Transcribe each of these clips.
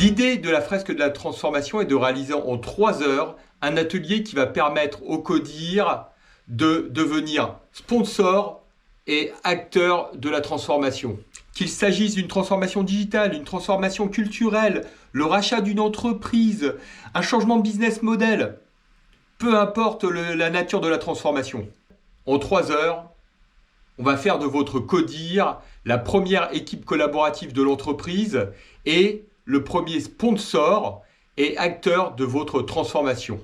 L'idée de la fresque de la transformation est de réaliser en 3 heures un atelier qui va permettre aux codir de devenir sponsor et acteur de la transformation. Qu'il s'agisse d'une transformation digitale, une transformation culturelle, le rachat d'une entreprise, un changement de business model, peu importe la nature de la transformation. En 3 heures, on va faire de votre codir la première équipe collaborative de l'entreprise et le premier sponsor et acteur de votre transformation.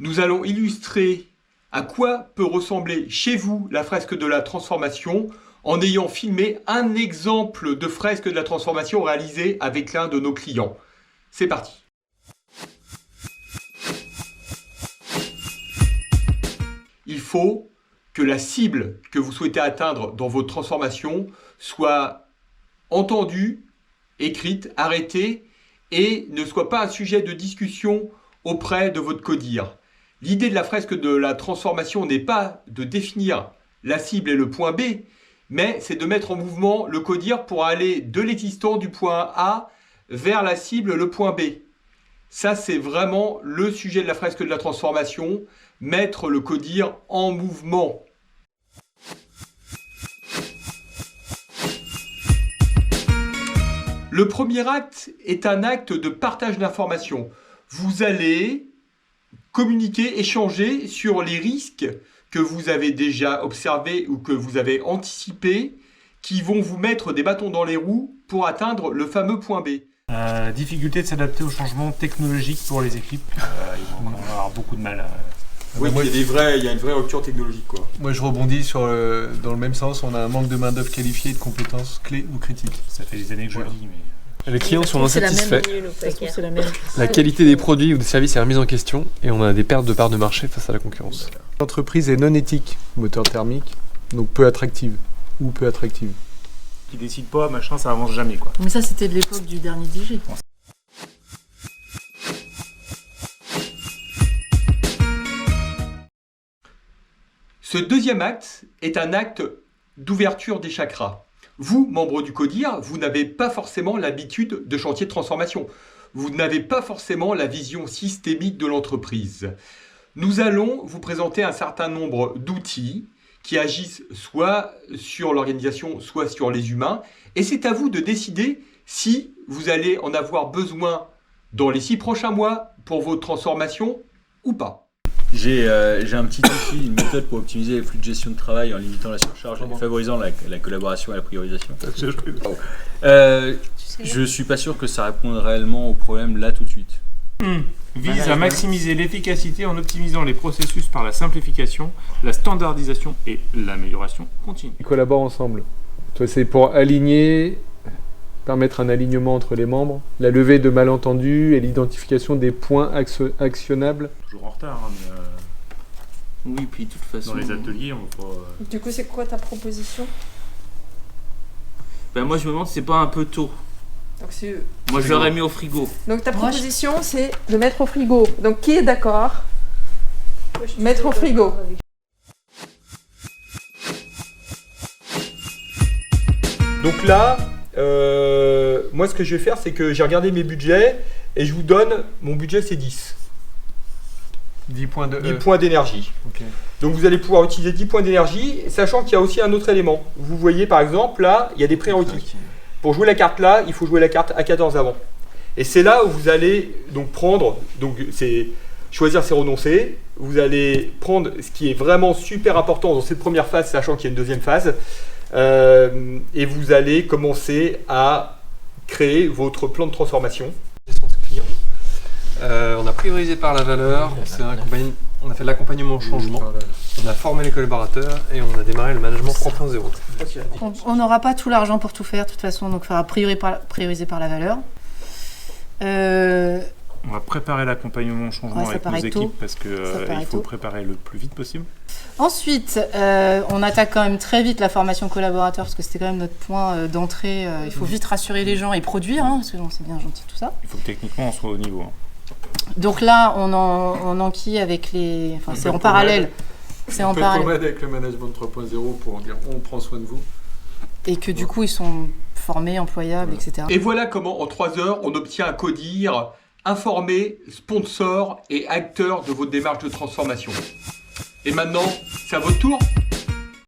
Nous allons illustrer à quoi peut ressembler chez vous la fresque de la transformation en ayant filmé un exemple de fresque de la transformation réalisée avec l'un de nos clients. C'est parti. Il faut que la cible que vous souhaitez atteindre dans votre transformation soit entendue, écrite, arrêtée et ne soit pas un sujet de discussion auprès de votre codir. L'idée de la fresque de la transformation n'est pas de définir la cible et le point B, mais c'est de mettre en mouvement le codir pour aller de l'existant du point A vers la cible, le point B. Ça, c'est vraiment le sujet de la fresque de la transformation, mettre le codir en mouvement. Le premier acte est un acte de partage d'informations. Vous allez communiquer, échanger sur les risques que vous avez déjà observés ou que vous avez anticipés qui vont vous mettre des bâtons dans les roues pour atteindre le fameux point B. Difficulté de s'adapter aux changements technologiques pour les équipes. Ils vont avoir beaucoup de mal. Oui, il y a une vraie rupture technologique, quoi. Moi, je rebondis dans le même sens. On a un manque de main-d'œuvre qualifiée et de compétences clés ou critiques. Ça fait des années que je le dis, mais... Les clients sont insatisfaits. C'est la même. La qualité des produits ou des services est remise en question et on a des pertes de parts de marché face à la concurrence. L'entreprise est non éthique, moteur thermique, donc peu attractive ou peu attractive. Qui décide pas, machin, ça avance jamais, quoi. Mais ça, c'était de l'époque du dernier DG. Ce deuxième acte est un acte d'ouverture des chakras. Vous, membres du CODIR, vous n'avez pas forcément l'habitude de chantier de transformation. Vous n'avez pas forcément la vision systémique de l'entreprise. Nous allons vous présenter un certain nombre d'outils qui agissent soit sur l'organisation, soit sur les humains. Et c'est à vous de décider si vous allez en avoir besoin dans les 6 prochains mois pour votre transformation ou pas. J'ai un petit outil, une méthode pour optimiser les flux de gestion de travail en limitant la surcharge et favorisant la collaboration et la priorisation. Je suis pas sûr que ça réponde réellement au problème là tout de suite. Vise à maximiser l'efficacité en optimisant les processus par la simplification, la standardisation et l'amélioration continue. Ils collaborent ensemble. C'est pour permettre un alignement entre les membres, la levée de malentendus et l'identification des points actionnables. Toujours en retard, hein, mais Oui, puis de toute façon... dans les ateliers, on va pas... Du coup, c'est quoi ta proposition? Ben moi, je me demande si c'est pas un peu tôt. Donc, Moi, je l'aurais mis au frigo. Donc ta proposition, c'est de mettre au frigo. Donc qui est d'accord? Mettre au frigo. Donc là, moi ce que je vais faire, c'est que j'ai regardé mes budgets et je vous donne, mon budget c'est 10. 10 points d'énergie. Okay. Donc vous allez pouvoir utiliser 10 points d'énergie, sachant qu'il y a aussi un autre élément. Vous voyez par exemple, là, il y a des prérequis. Okay. Pour jouer la carte là, il faut jouer la carte A14 avant. Et c'est là où vous allez donc prendre, donc c'est choisir c'est renoncer. Vous allez prendre ce qui est vraiment super important dans cette première phase, sachant qu'il y a une deuxième phase. Et vous allez commencer à créer votre plan de transformation. On a priorisé par la valeur, on a fait de l'accompagnement au changement, on a formé les collaborateurs et on a démarré le management 3.0. On n'aura pas tout l'argent pour tout faire de toute façon, donc il faudra prioriser par la valeur. On va préparer l'accompagnement au changement avec nos équipes parce qu'il faut préparer le plus vite possible. Ensuite, on attaque quand même très vite la formation collaborateur parce que c'était quand même notre point d'entrée. Il faut vite rassurer les gens et produire, parce que c'est bien gentil tout ça. Il faut que techniquement on soit au niveau. Donc là, on enquille avec les... Enfin, c'est en parallèle. C'est en parallèle avec le management 3.0 pour dire on prend soin de vous. Et que du coup, ils sont formé, employable, etc. Et voilà comment en 3 heures, on obtient un codir informé, sponsor et acteur de votre démarche de transformation. Et maintenant, c'est à votre tour.